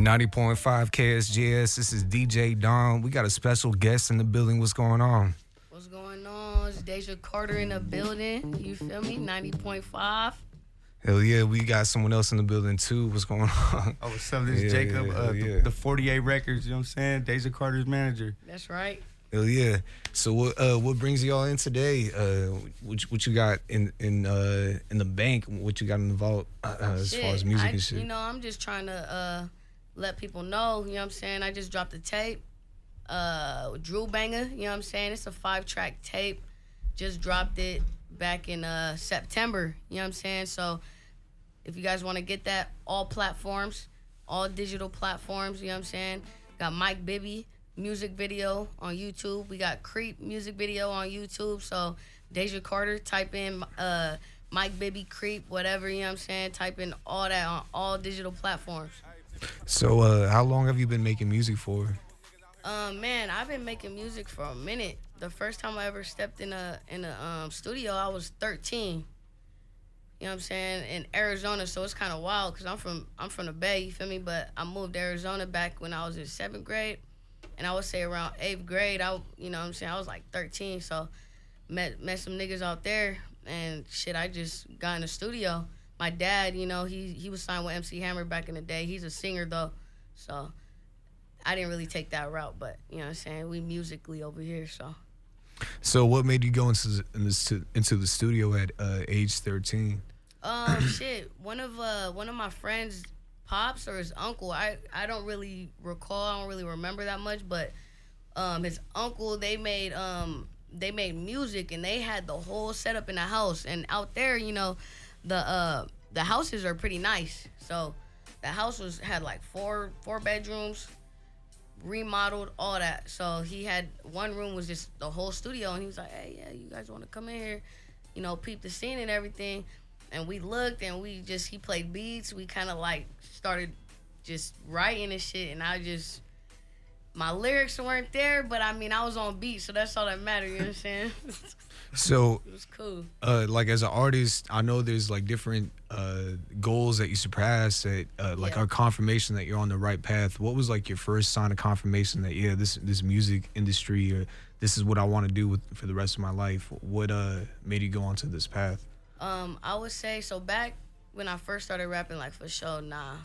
90.5 KSJS. This is DJ Don. We got a special guest in the building. What's going on? What's going on? It's Deja Carter in the building. You feel me? 90.5. Hell yeah, we got someone else in the building too. What's going on? Oh, what's up? This is Jacob, the 48 Records, you know what I'm saying? Deja Carter's manager. That's right. Hell yeah. So what brings y'all in today? What you got in the bank? What you got in the vault as far as music and shit? You know, I'm just trying to let people know, you know what I'm saying? I just dropped a tape, Drew Banger, you know what I'm saying? It's a 5-track tape. Just dropped it back in September, you know what I'm saying? So if you guys want to get that, all platforms, all digital platforms, you know what I'm saying? Got Mike Bibby music video on YouTube. We got Creep music video on YouTube. So Deja Carter, type in Mike Bibby, Creep, whatever, you know what I'm saying? Type in all that on all digital platforms. So how long have you been making music for? Man, I've been making music for a minute. The first time I ever stepped in a studio, I was 13. You know what I'm saying? In Arizona, so it's kind of wild because I'm from the Bay, you feel me? But I moved to Arizona back when I was in 7th grade, and I would say around 8th grade, you know what I'm saying? I was like 13, so met some niggas out there, and shit, I just got in the studio. My dad, you know, he was signed with MC Hammer back in the day. He's a singer though, so I didn't really take that route, but you know what I'm saying? We musically over here, so. So what made you go into the studio at age 13? Shit, one of my friends' pops or his uncle, I don't really recall, I don't really remember that much, but his uncle, they made music, and they had the whole setup in the house. And out there, you know, the houses are pretty nice. So the house had like four bedrooms, remodeled, all that. So he had one room was just the whole studio, and he was like, hey, yeah, you guys want to come in here, you know, peep the scene and everything. And we looked, and he played beats. We kind of like started just writing and shit, and my lyrics weren't there, but I mean, I was on beat, so that's all that mattered, you know what I'm saying? So it was cool. Like as an artist, I know there's like different goals that you surpass that like are confirmation that you're on the right path. What was like your first sign of confirmation that this music industry, or this is what I want to do for the rest of my life? What made you go onto this path? I would say, so back when I first started rapping, like for sure, nah.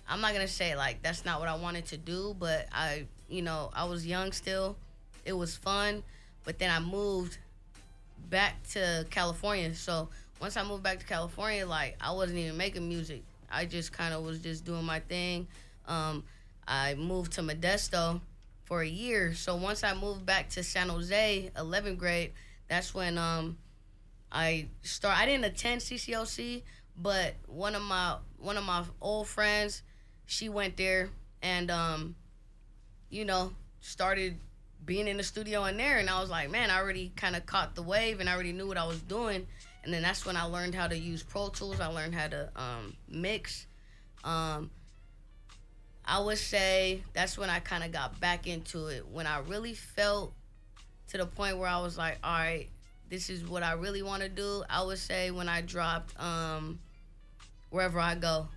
I'm not gonna say like that's not what I wanted to do, but I was young still. It was fun, but then I moved back to California. So once I moved back to California, like I wasn't even making music. I just kind of was just doing my thing. I moved to Modesto for a year. So once I moved back to San Jose, 11th grade, that's when I didn't attend CCOC, but one of my old friends, she went there and started being in the studio in there, and I was like, man, I already kind of caught the wave, and I already knew what I was doing. And then that's when I learned how to use Pro Tools. I learned how to mix. I would say that's when I kind of got back into it, when I really felt to the point where I was like, all right, this is what I really want to do. I would say when I dropped Wherever I Go,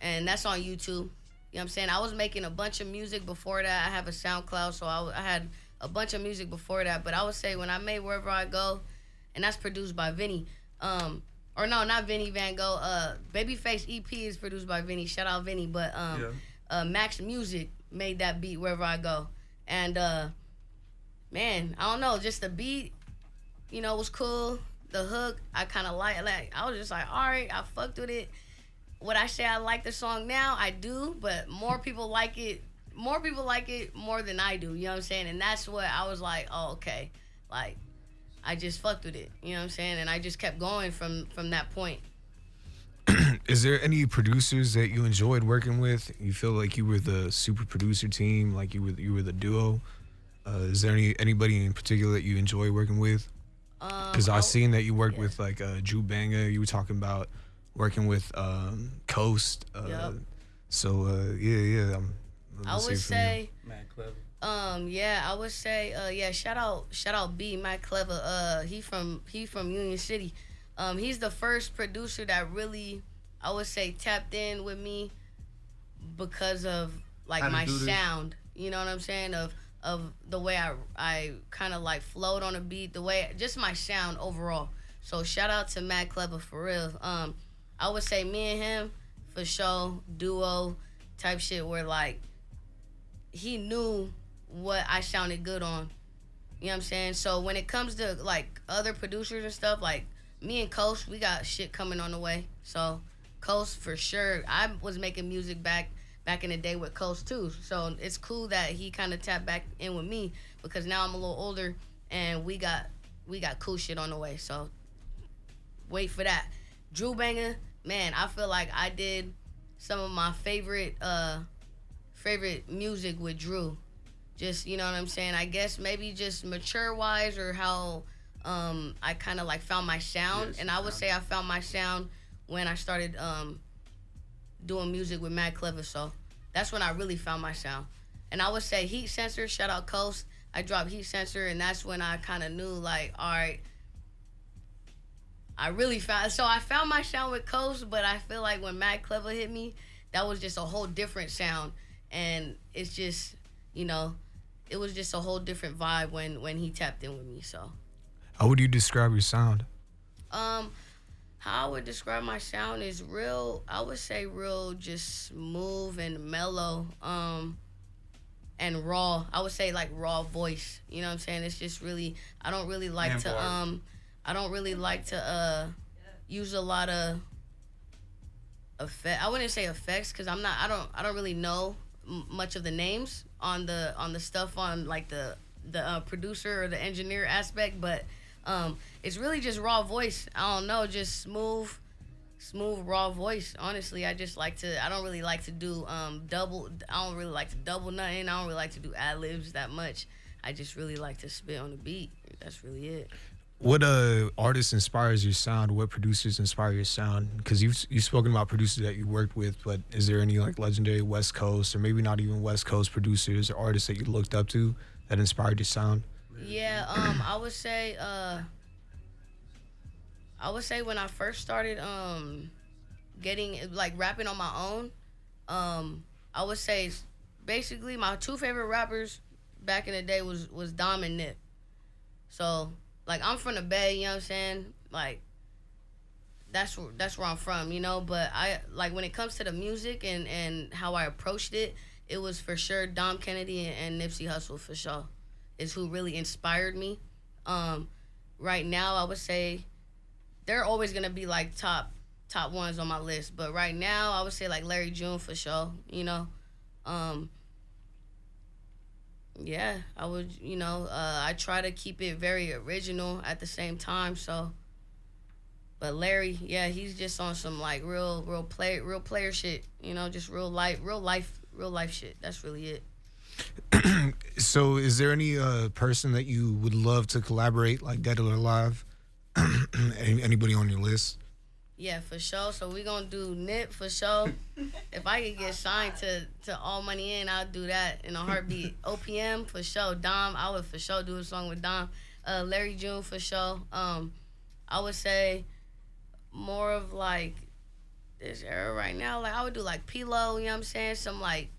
and that's on YouTube. You know what I'm saying? I was making a bunch of music before that. I have a SoundCloud, so I had a bunch of music before that. But I would say when I made Wherever I Go, and that's produced by Vinny. Or no, not Vinny Van Gogh. Babyface EP is produced by Vinny. Shout out Vinny. But Max Music made that beat, Wherever I Go. And, man, I don't know, just the beat, you know, was cool. The hook, I kind of like, I was just like, all right, I fucked with it. Would I say I like the song now? I do, but more people like it more than I do, you know what I'm saying? And that's what I was like, oh, okay. Like, I just fucked with it, you know what I'm saying? And I just kept going from that point. Is there any producers that you enjoyed working with? You feel like you were the super producer team, like you were the duo? Is there anybody in particular that you enjoy working with? Because I've seen that you worked with like Drew Banger. You were talking about working with Coast. So yeah. I would say Matt Clever. I would say shout out B, Matt Clever. He from Union City. He's the first producer that really, I would say, tapped in with me because of like my sound. You know what I'm saying? Of the way I kind of like flowed on a beat, the way just my sound overall. So shout out to Mad Clever for real. I would say me and him for sure, duo type shit where like he knew what I sounded good on. You know what I'm saying? So when it comes to like other producers and stuff, like me and Coast, we got shit coming on the way. So Coast for sure. I was making music back in the day with Coast too. So it's cool that he kind of tapped back in with me because now I'm a little older and we got cool shit on the way. So wait for that. Drew Banger, man, I feel like I did some of my favorite music with Drew. Just, you know what I'm saying? I guess maybe just mature wise or how I kind of like found my sound. Yes, and I would say I found my sound when I started doing music with Mad Clever. So that's when I really found my sound. And I would say Heat Sensor, shout out Coast. I dropped Heat Sensor and that's when I kind of knew like, all right, I really found, so I found my sound with Coast, but I feel like when Mad Clever hit me, that was just a whole different sound. And it's just, you know, it was just a whole different vibe when he tapped in with me. So how would you describe your sound? How I would describe my sound is real, I would say real just smooth and mellow, and raw. I would say like raw voice. You know what I'm saying? It's just really, I don't really like to use a lot of effect. I wouldn't say effects because I don't really know much of the names on the stuff on like the producer or the engineer aspect, but it's really just raw voice. I don't know, just smooth raw voice. Honestly, I just like to. I don't really like to do double. I don't really like to double nothing. I don't really like to do ad libs that much. I just really like to spit on the beat. That's really it. What artist inspires your sound? What producers inspire your sound? Because you've spoken about producers that you worked with, but is there any like legendary West Coast or maybe not even West Coast producers or artists that you looked up to that inspired your sound? Yeah, I would say when I first started getting like rapping on my own, I would say basically my two favorite rappers back in the day was Dom and Nip. So like I'm from the Bay, you know what I'm saying? Like that's where I'm from, you know. But I like when it comes to the music and how I approached it, it was for sure Dom Kennedy and Nipsey Hussle for sure is who really inspired me. Right now I would say they're always gonna be like top ones on my list. But right now I would say like Larry June for sure, you know. Yeah, I would, you know, I try to keep it very original at the same time, so. But Larry, yeah, he's just on some like real player shit, you know, just real life shit. That's really it. So is there any person that you would love to collaborate, like dead or alive? Anybody on your list? Yeah, for sure. So we gonna do Nip for sure. If I could get signed to All Money In, I'll do that in a heartbeat. OPM for sure. Dom, I would for sure do a song with Dom. Larry June for sure. I would say more of like this era right now. Like I would do like P-Lo, you know what I'm saying? Some like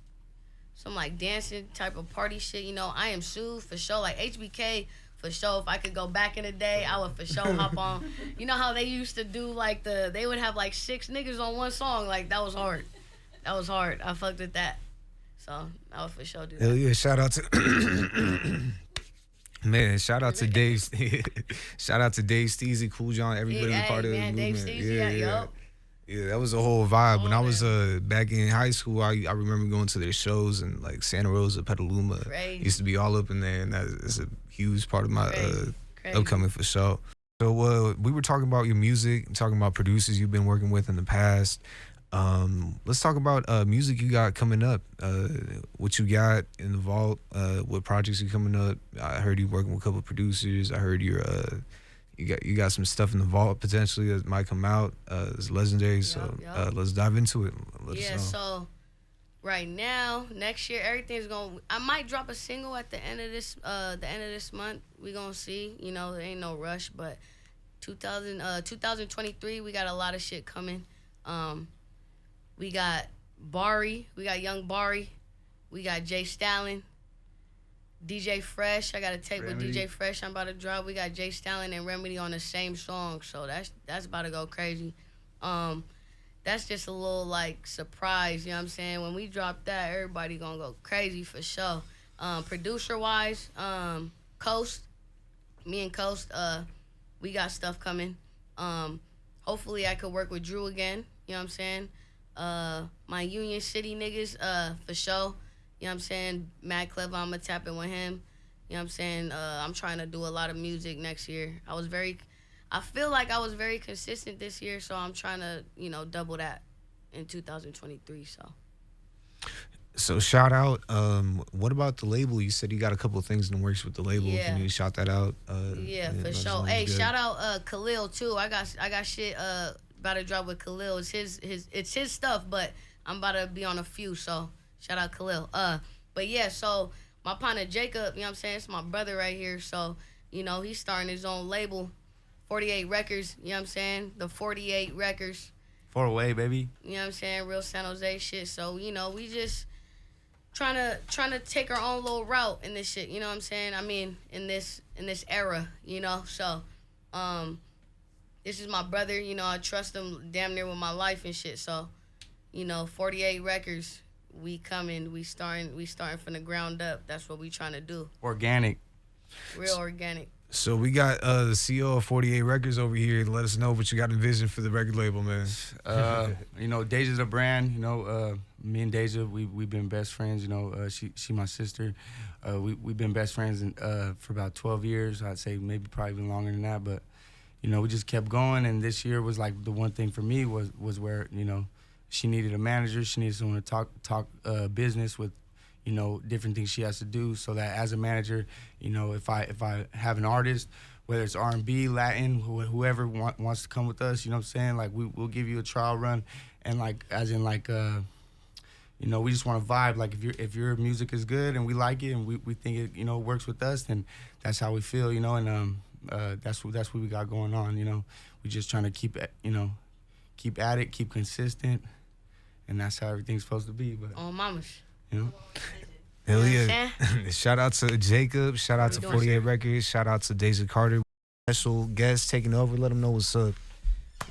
dancing type of party shit. You know, I Am Sue for sure. Like HBK. For sure, if I could go back in the day, I would for sure hop on. You know how they used to do like they would have like 6 niggas on one song. Like that was hard. I fucked with that. So I would for sure do that. Hell yeah! Shout out to man. Shout out to Dave. Shout out to Dave Steezy, Cool John, everybody was part of the movement. Dave Steezy, yeah. Yeah, that was a whole vibe. When I was back in high school, I remember going to their shows in like Santa Rosa, Petaluma. Crazy. Used to be all up in there, and that's a huge part of my upcoming for sure. So we were talking about your music, talking about producers you've been working with in the past. Let's talk about music you got coming up. What you got in the vault? What projects are coming up? I heard you working with a couple of producers. I heard you got some stuff in the vault potentially that might come out. It's legendary. So let's dive into it. So right now, next year, everything's going. I might drop a single at the end of this month. We gonna see. You know, there ain't no rush, but 2023, we got a lot of shit coming. We got Bari. We got Young Bari. We got Jay Stalin. DJ Fresh. I got a tape with DJ Fresh I'm about to drop. We got Jay Stalin and Remedy on the same song. So that's about to go crazy. That's just a little like surprise, you know what I'm saying? When we drop that, everybody gonna go crazy for sure. Producer wise, Coast, me and Coast, we got stuff coming. Hopefully I could work with Drew again, you know what I'm saying? My Union City niggas, for sure. You know what I'm saying? Mad Clever, I'm gonna tap in with him. You know what I'm saying? I'm trying to do a lot of music next year. I feel like I was very consistent this year, so I'm trying to, double that in 2023, So shout out, what about the label? You said you got a couple of things in the works with the label. Yeah. Can you shout that out? Yeah, for sure. Hey, shout out Khalil too. I got shit about to drop with Khalil. It's his stuff, but I'm about to be on a few, so shout out Khalil. But yeah, so my partner Jacob, you know what I'm saying? It's my brother right here, so, he's starting his own label. 48 Records, you know what I'm saying? The 48 Records. 408, baby. You know what I'm saying? Real San Jose shit. So, we just trying to take our own little route in this shit, you know what I'm saying? I mean, in this era, So, this is my brother, I trust him damn near with my life and shit. So, 48 Records, we coming, we starting from the ground up. That's what we trying to do. Organic. Real organic. So we got the CEO of 48 Records over here to let us know what you got in vision for the record label, man. Deja's a brand. Me and Deja, we've been best friends. She my sister. We've been best friends for about 12 years. I'd say maybe probably even longer than that. But we just kept going. And this year was like the one thing for me was where she needed a manager. She needed someone to talk business with. Different things she has to do, so that as a manager, if I have an artist, whether it's R&B, Latin, whoever wants to come with us, you know what I'm saying? Like we'll give you a trial run, and we just want to vibe. Like if your music is good and we like it and we think it works with us, then that's how we feel, and that's what we got going on. We just trying to keep at it, keep consistent, and that's how everything's supposed to be. But mamas. Hell yeah. Shout out to Jacob. Shout out to 48 Records. Shout out to Deja Carter. Special guest taking over. Let them know what's up.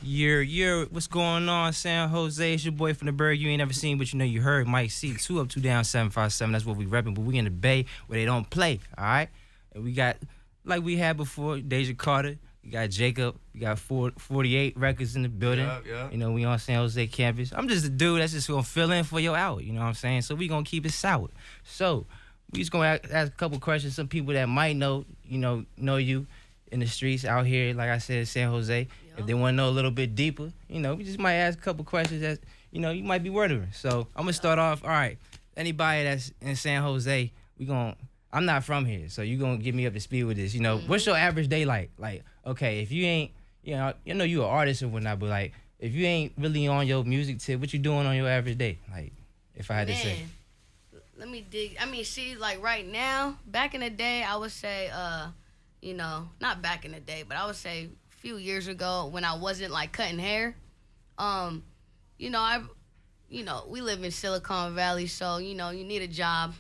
What's going on, San Jose? It's your boy from the Berg. You ain't never seen, but you heard. Mike C. 2 up, 2 down, 757. That's what we repping. But we in the Bay where they don't play, all right? And we got, like we had before, Deja Carter. We got Jacob. We got 48 Records in the building. Yeah. We on San Jose campus. I'm just a dude that's just going to fill in for your hour. You know what I'm saying? So we going to keep it sour. So we just going to ask a couple questions. Some people that might know you in the streets out here, like I said, San Jose. Yep. If they want to know a little bit deeper, we just might ask a couple questions that, you might be wondering. So I'm going to start off. All right, anybody that's in San Jose, I'm not from here, so you gonna get me up to speed with this. What's your average day like? Like, okay, if you ain't, you an artist or whatnot, but like, if you ain't really on your music tip, what you doing on your average day? Like, if I had to say. Let me dig. I mean, see, like right now, back in the day, I would say, not back in the day, but I would say a few years ago when I wasn't like cutting hair, we live in Silicon Valley, so you need a job.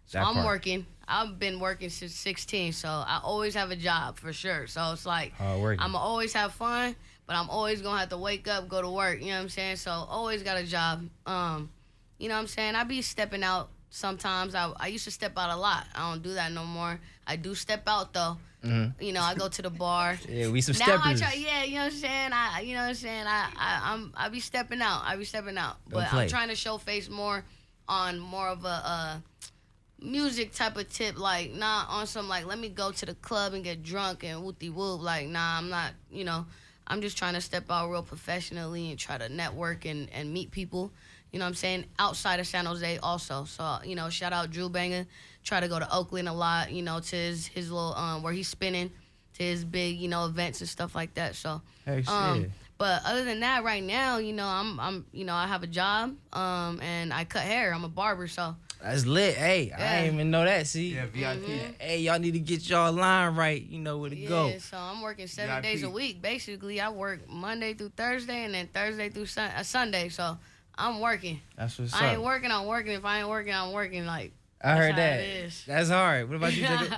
So I'm working. I've been working since 16, so I always have a job for sure. So it's like I'm always have fun, but I'm always gonna have to wake up, go to work. You know what I'm saying? So always got a job. You know what I'm saying? I be stepping out sometimes. I used to step out a lot. I don't do that no more. I do step out though. Mm-hmm. I go to the bar. Yeah, we some now steppers. You know what I'm saying? I be stepping out. But play. I'm trying to show face more on more of a music type of tip, like not on some like let me go to the club and get drunk and whoopty whoop. Like I'm not. I'm just trying to step out real professionally and try to network and meet people. You know what I'm saying? Outside of San Jose also. So shout out Drew Banger. Try to go to Oakland a lot. To his little where he's spinning, to his big events and stuff like that. So shit. But other than that, right now, I'm I have a job and I cut hair. I'm a barber, so. That's lit. Hey, Yeah. I didn't even know that. See? Yeah, VIP. Mm-hmm. Hey, y'all need to get y'all line right. Where to go. Yeah, so I'm working 7 VIP. days a week. Basically, I work Monday through Thursday and then Thursday through Sunday. So I'm working. That's what's I ain't up. working, I'm working. If I ain't working, I'm working. Like, I heard how that. it is. That's hard. What about you, Jacob?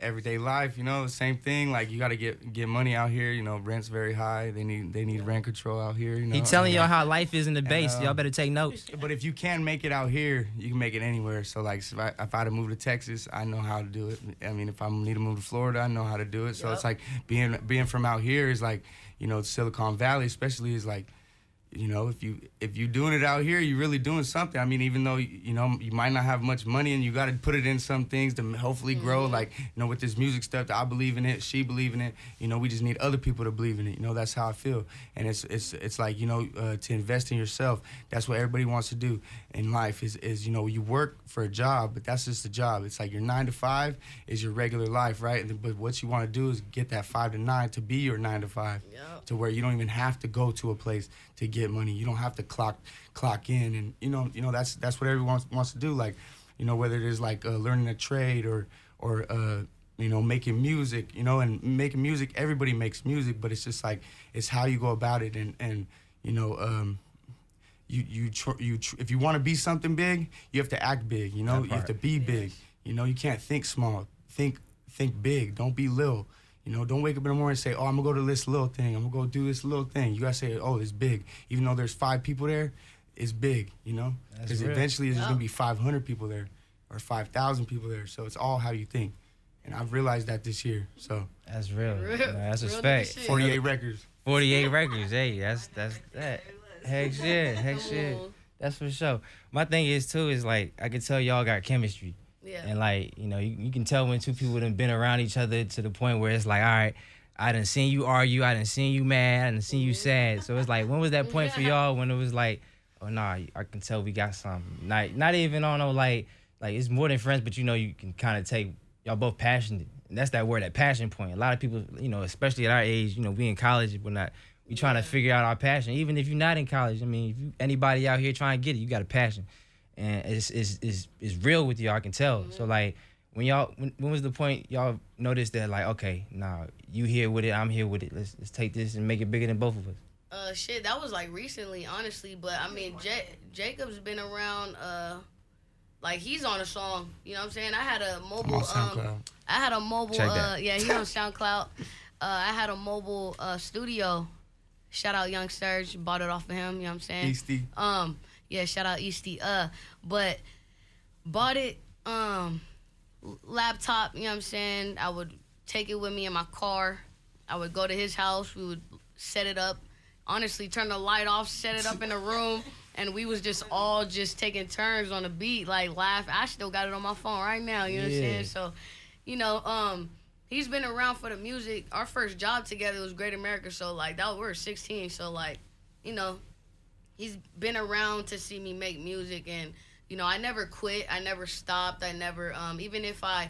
Everyday life, you know, same thing. Like you gotta get money out here. You know, rent's very high. They need rent control out here. You know, He telling y'all how life is in the base. Y'all better take notes. But if you can make it out here, you can make it anywhere. So like, if I had to move to Texas, I know how to do it. I mean, if I need to move to Florida, I know how to do it. So it's like being from out here is like, you know, Silicon Valley especially is like, you know, if you doing it out here, you're really doing something. I mean, even though you know you might not have much money, and you got to put it in some things to hopefully grow. Like, you know, with this music stuff, that I believe in it, she believe in it. You know, we just need other people to believe in it. You know, that's how I feel. And it's like, you know, to invest in yourself. That's what everybody wants to do in life. Is you know, you work for a job, but that's just a job. It's like your 9 to 5 is your regular life, right? But what you want to do is get that 5 to 9 to be your 9 to 5, to where you don't even have to go to a place to get money. You don't have to clock in, and you know that's what everyone wants to do. Like, you know, whether it is like learning a trade or you know, making music. You know, and making music, everybody makes music, but it's just like it's how you go about it, and you know, if you want to be something big, you have to act big. You know, you have to be big. You know, you can't think small. Think big. Don't be little. You know, don't wake up in the morning and say, oh, I'm going to go to this little thing. I'm going to go do this little thing. You got to say, oh, it's big. Even though there's 5 people there, it's big, you know? Because eventually there's going to be 500 people there or 5,000 people there. So it's all how you think. And I've realized that this year, so. That's real. That's real respect. 48 records. 48 records. Hey, that's that. Heck shit. That's for sure. My thing is, too, is like, I can tell y'all got chemistry. Yeah. And like, you know, you can tell when two people done been around each other to the point where it's like, all right, I done seen you argue, I done seen you mad, I done seen you sad. So it's like, when was that point for y'all when it was like, oh nah, I can tell we got something. Not even on no like it's more than friends, but you know, you can kind of take, y'all both passionate. And that's that word, that passion point. A lot of people, you know, especially at our age, you know, we in college, we trying to figure out our passion. Even if you're not in college, I mean, if you, anybody out here trying to get it, you got a passion. And it's real with y'all, I can tell. So like, when was the point y'all noticed that like, okay, nah, you here with it, I'm here with it. Let's take this and make it bigger than both of us. Shit, that was like recently, honestly. But I mean, Jacob's been around. Like he's on a song. You know what I'm saying? I had a mobile. Check that. Yeah, he's on SoundCloud. I had a mobile studio. Shout out Young Surge, bought it off of him. You know what I'm saying? Easty. Yeah, shout out Easty. But bought it, laptop, you know what I'm saying? I would take it with me in my car. I would go to his house. We would set it up. Honestly, turn the light off, set it up in the room, and we was just all just taking turns on the beat, like laugh. I still got it on my phone right now, you know what I'm saying? So, you know, he's been around for the music. Our first job together was Great America, so like we were 16, so like, you know, he's been around to see me make music, and you know, I never quit, I never stopped, I never even if I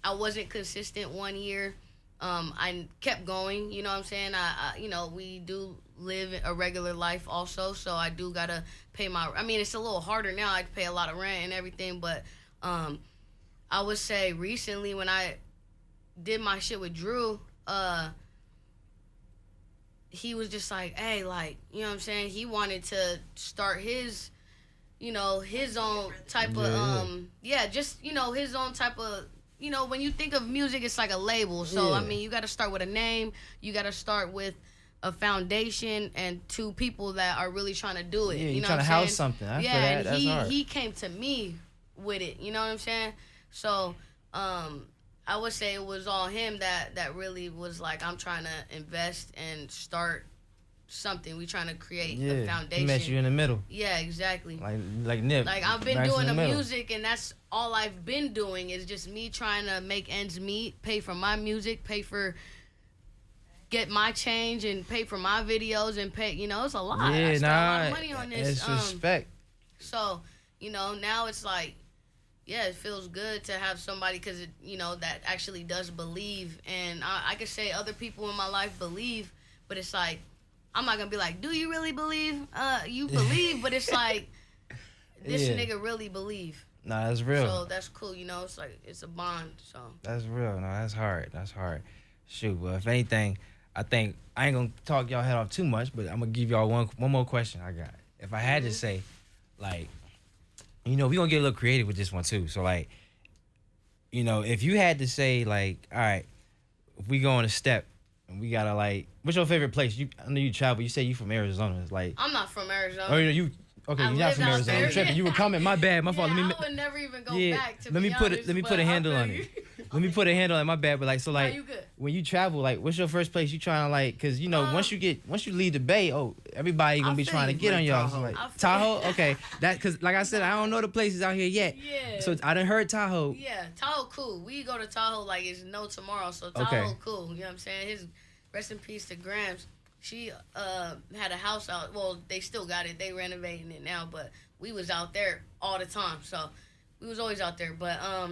wasn't consistent one year, I kept going, you know what I'm saying? I you know, we do live a regular life also, so I do gotta pay I mean, it's a little harder now, I pay a lot of rent and everything, but I would say recently when I did my shit with Drew, he was just like, hey, like, you know what I'm saying? He wanted to start his, you know, his own type of, just, you know, his own type of, you know, when you think of music, it's like a label. So, I mean, you got to start with a name. You got to start with a foundation and 2 people that are really trying to do it. Yeah, you know trying what to I'm house saying? something. I yeah, feel that. and That's hard. he came to me with it. You know what I'm saying? So, I would say it was all him that really was like, I'm trying to invest and start something. We trying to create a foundation. He met you in the middle. Yeah, exactly. Like Nip. Like I've been Nice doing in the middle. music, and that's all I've been doing is just me trying to make ends meet, pay for my music, get my change, and pay for my videos, and pay. You know, it's a lot. I spent a lot of money on this. It's respect. So, you know, now it's like, yeah, it feels good to have somebody, because, you know, that actually does believe. And I could say other people in my life believe, but it's like, I'm not going to be like, do you really believe? You believe, but it's like, this nigga really believe. Nah, that's real. So that's cool, you know, it's like, it's a bond, so. That's real. No, that's hard. That's hard. Shoot, well, if anything, I think I ain't gonna talk y'all head off too much, but I'm gonna give y'all one more question I got. If I had to say, like, we gonna get a little creative with this one too. So like, if you had to say like, all right, if we go on a step and we gotta like, what's your favorite place? I know you travel. You say you from Arizona. It's like I'm not from Arizona. Oh, you. Okay, you're not from Arizona. I'm tripping. You were coming. My bad. My fault. I would never even go back. Let me put a handle on it. Let me put a handle on it. My bad. But like, so like, when you travel, like, what's your first place you trying to like? Cause once you leave the Bay, everybody gonna be trying to get on y'all. So like, Tahoe. Okay, cause like I said, I don't know the places out here yet. Yeah. So I done heard Tahoe. Yeah, Tahoe cool. We go to Tahoe like it's no tomorrow. So Tahoe cool. You know what I'm saying? Rest in peace to Grams. She had a house out. Well, they still got it. They renovating it now, but we was out there all the time. So we was always out there. But I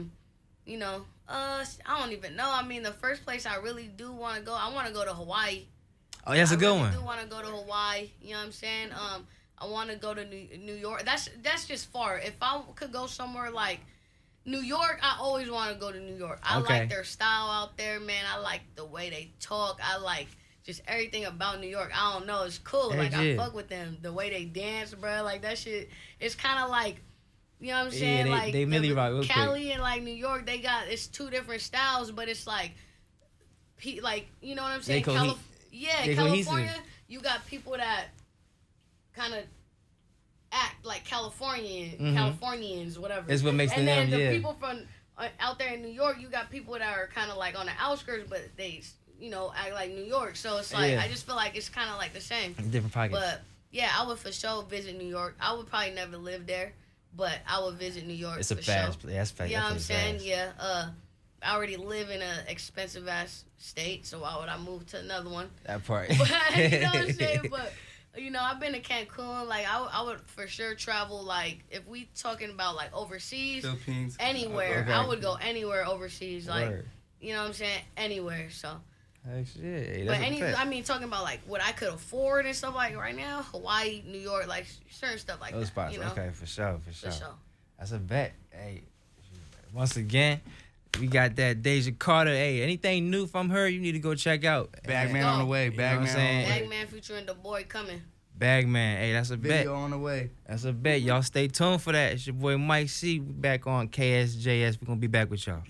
don't even know. I mean, the first place I really do want to go, I want to go to Hawaii. Oh, that's a good one. I do want to go to Hawaii. You know what I'm saying? I want to go to New York. That's just far. If I could go somewhere like New York, I always want to go to New York. I like their style out there, man. I like the way they talk. I like just everything about New York. I don't know. It's cool. Like, I fuck with them. The way they dance, bro. Like, that shit, it's kind of like, you know what I'm saying? Yeah, like, they really rock real Cali quick. and, like, New York, it's two different styles, but it's like, you know what I'm saying? California, you got people that kind of act like Californians, whatever. It's what makes them, and then the people from out there in New York, you got people that are kind of like on the outskirts, but they act like New York. So it's like, I just feel like it's kind of like the same. Different pockets. But yeah, I would for sure visit New York. I would probably never live there, but I would visit New York. It's a fast place. That's fast. You know what I'm saying? Yeah. I already live in an expensive ass state, so why would I move to another one? That part. But, you know what I'm saying? But I've been to Cancun. Like, I would for sure travel. Like, if we talking about like overseas, Philippines, anywhere, okay. I would go anywhere overseas. Like, Word. you know what I'm saying? Anywhere. So. Shit, But talking about like what I could afford and stuff like right now, Hawaii, New York, like certain stuff like those that. spots. Okay, for sure. For sure. That's a bet. Hey, once again, we got that Deja Carter. Hey, anything new from her, you need to go check out. Bagman on the way. Bagman featuring the boy coming. Bagman. Hey, that's a bet. Video on the way. That's a bet. Y'all stay tuned for that. It's your boy Mike C. We back on KSJS. We're gonna be back with y'all.